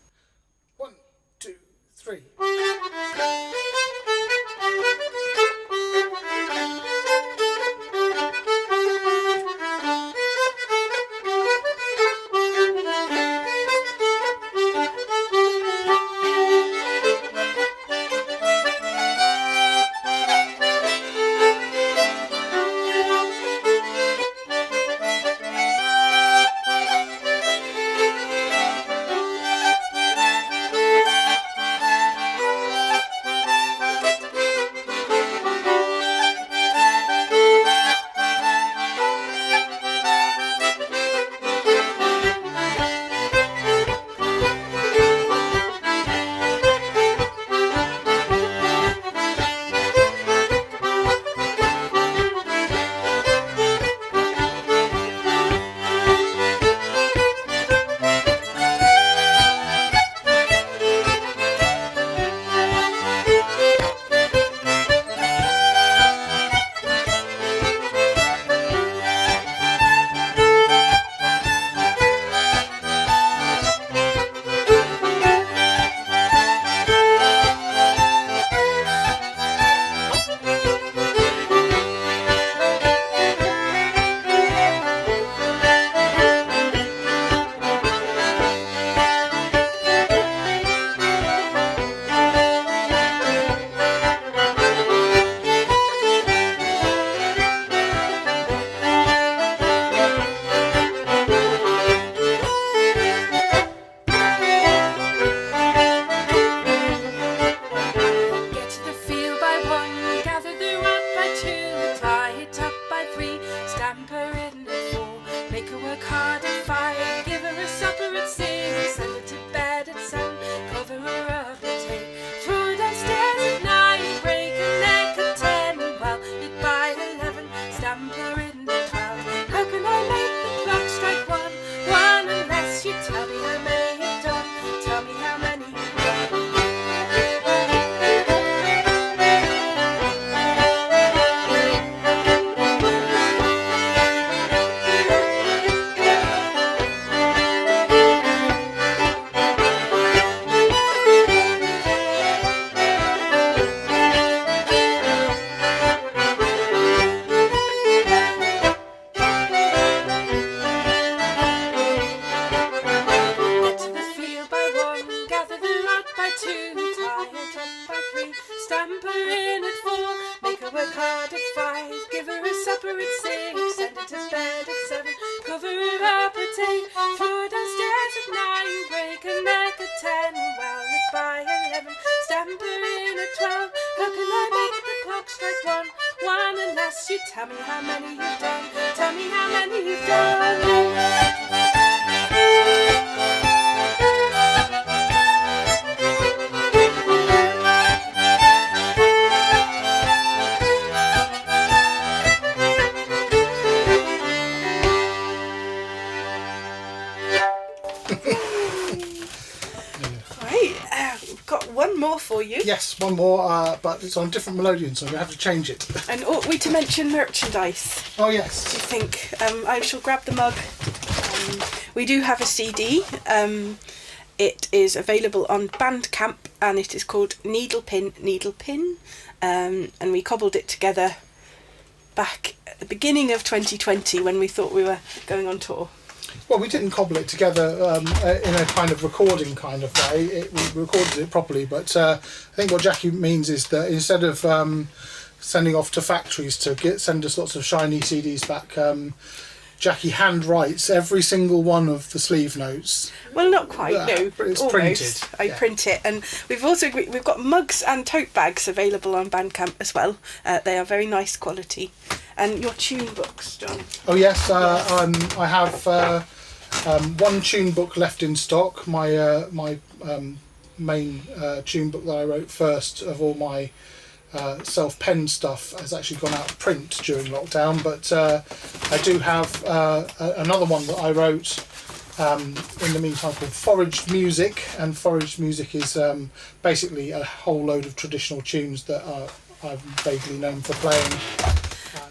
1, 2, 3. stamp her in at 4, make her work hard at 5, give her a supper at 6, send her to bed at 7, cover her up at 8, throw her downstairs at 9, break her neck at 10, well, lit by 11, stamp her in at 12. How can I make the clock strike 1 unless you tell me how many you've done? Tell me how many you've done. Get to the field by 1, gather the lot by 2, tie her up by 3, stamp her in at 4, make her work hard at 5, give her a supper at 6, send her to bed at 7, cover her up at 8, throw her downstairs at 9, break her neck at 10, well, lit by 11, stamp her in at 12. How can I make the clock strike 1 unless you tell me how many you've done? Tell me how many you've done. Right, we've got one more for you. Yes, one more, but it's on a different melodian, so we have to change it. And ought we to mention merchandise? Oh Do yes. you think? I shall grab the mug. We do have a CD. It is available on Bandcamp, and it is called Needle Pin, Needle Pin. And we cobbled it together back at the beginning of 2020 when we thought we were going on tour. Well, we didn't cobble it together in a kind of recording kind of way. We recorded it properly, but I think what Jackie means is that instead of sending off to factories to send us lots of shiny CDs back, Jackie hand writes every single one of the sleeve notes. Well, not quite, no. But it's almost. printed. I print it, and we've got mugs and tote bags available on Bandcamp as well. They are very nice quality. And your tune books, John. Oh yes, I have one tune book left in stock. My main tune book that I wrote first of all my self-penned stuff has actually gone out of print during lockdown, but I do have another one that I wrote in the meantime called Foraged Music, and Foraged Music is basically a whole load of traditional tunes that I'm vaguely known for playing.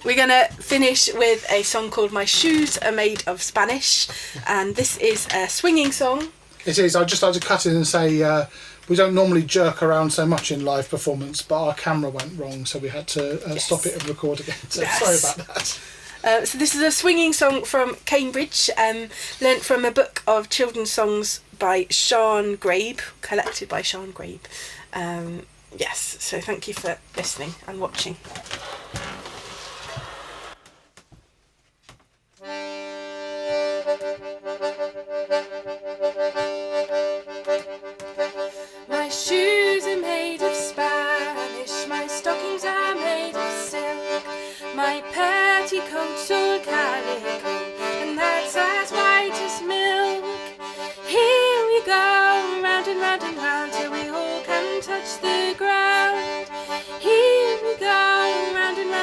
We're going to finish with a song called My Shoes Are Made of Spanish, and this is a swinging song. It is. I'd just like to cut in and say we don't normally jerk around so much in live performance, but our camera went wrong, so we had to stop it and record again. So sorry about that. So this is a swinging song from Cambridge, learnt from a book of children's songs by Sean Grabe, collected by Sean Grabe. Yes, so thank you for listening and watching. My shoes are made of Spanish, my stockings are made of silk, my petticoats all calico, and that's as white as milk. Here we go, round and round and round, till we all can touch the ground. Here we go, round and round.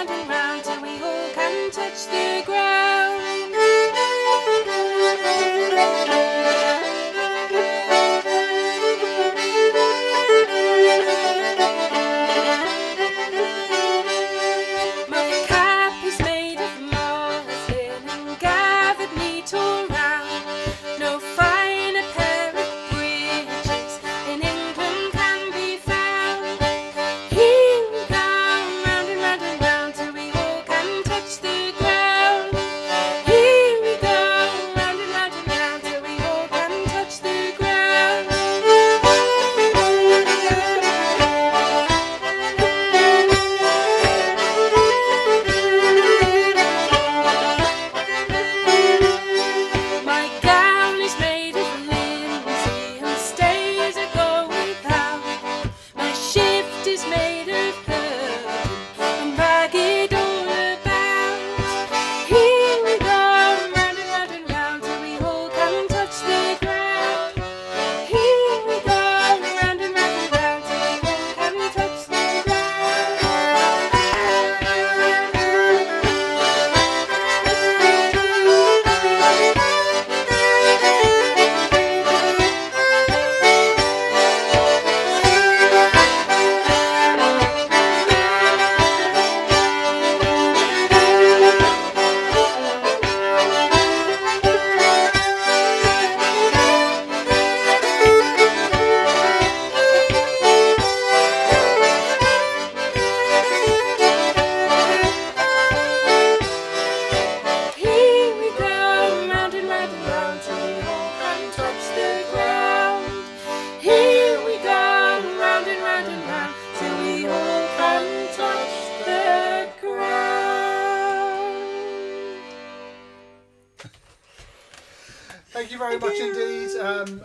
Thank you very much indeed.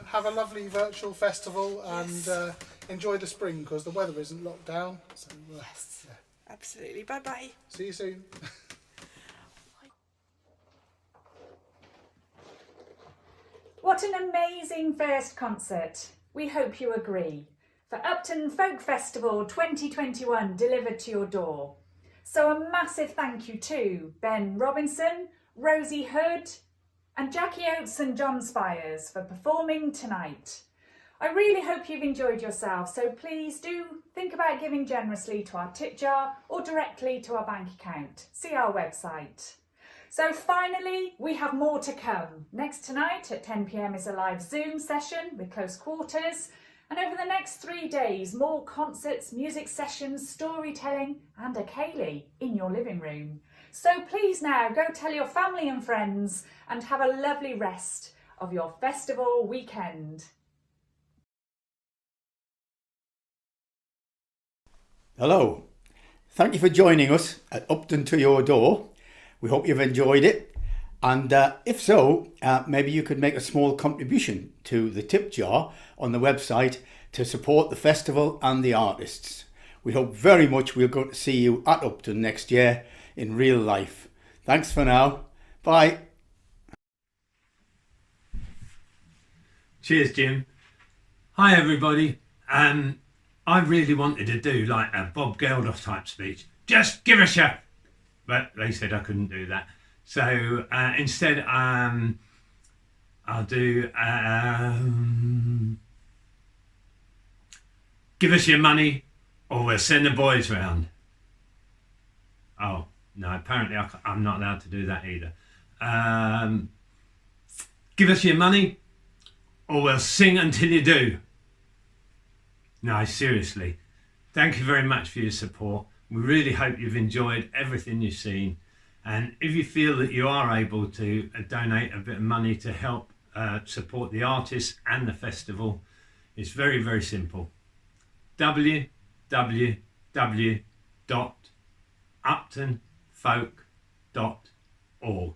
Have a lovely virtual festival and enjoy the spring because the weather isn't locked down. So, Yes, absolutely. Bye-bye. See you soon. What an amazing first concert. We hope you agree. For Upton Folk Festival 2021 delivered to your door. So a massive thank you to Ben Robinson, Rosie Hood and Jackie Oates and John Spiers for performing tonight. I really hope you've enjoyed yourself, so please do think about giving generously to our tip jar or directly to our bank account. See our website. So finally, we have more to come. Next tonight at 10 p.m. is a live Zoom session with close quarters. And over the next 3 days, more concerts, music sessions, storytelling and a ceilidh in your living room. So please now go tell your family and friends and have a lovely rest of your festival weekend. Hello, thank you for joining us at Upton to your door. We hope you've enjoyed it, and if so, maybe you could make a small contribution to the tip jar on the website to support the festival and the artists. We hope very much we're going to see you at Upton next year in real life. Thanks for now. Bye. Cheers, Jim. Hi, everybody. I really wanted to do like a Bob Geldof type speech. Just give us your... But they said I couldn't do that. So instead, I'll do... give us your money or we'll send the boys round. Oh, no, apparently I'm not allowed to do that either. Give us your money or we'll sing until you do. No, seriously, thank you very much for your support. We really hope you've enjoyed everything you've seen. And if you feel that you are able to donate a bit of money to help support the artists and the festival, it's very, very simple. www.uptonfolk.org.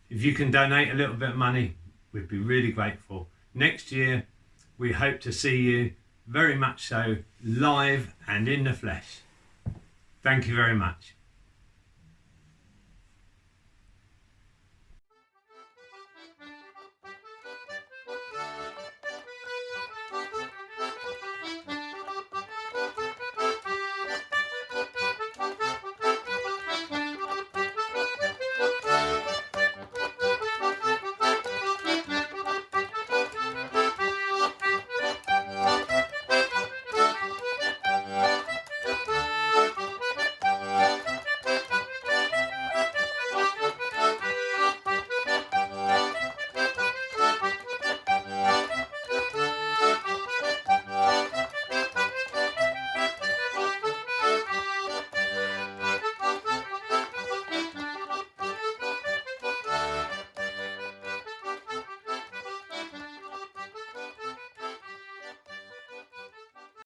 If you can donate a little bit of money, we'd be really grateful. Next year, we hope to see you very much so live and in the flesh. Thank you very much.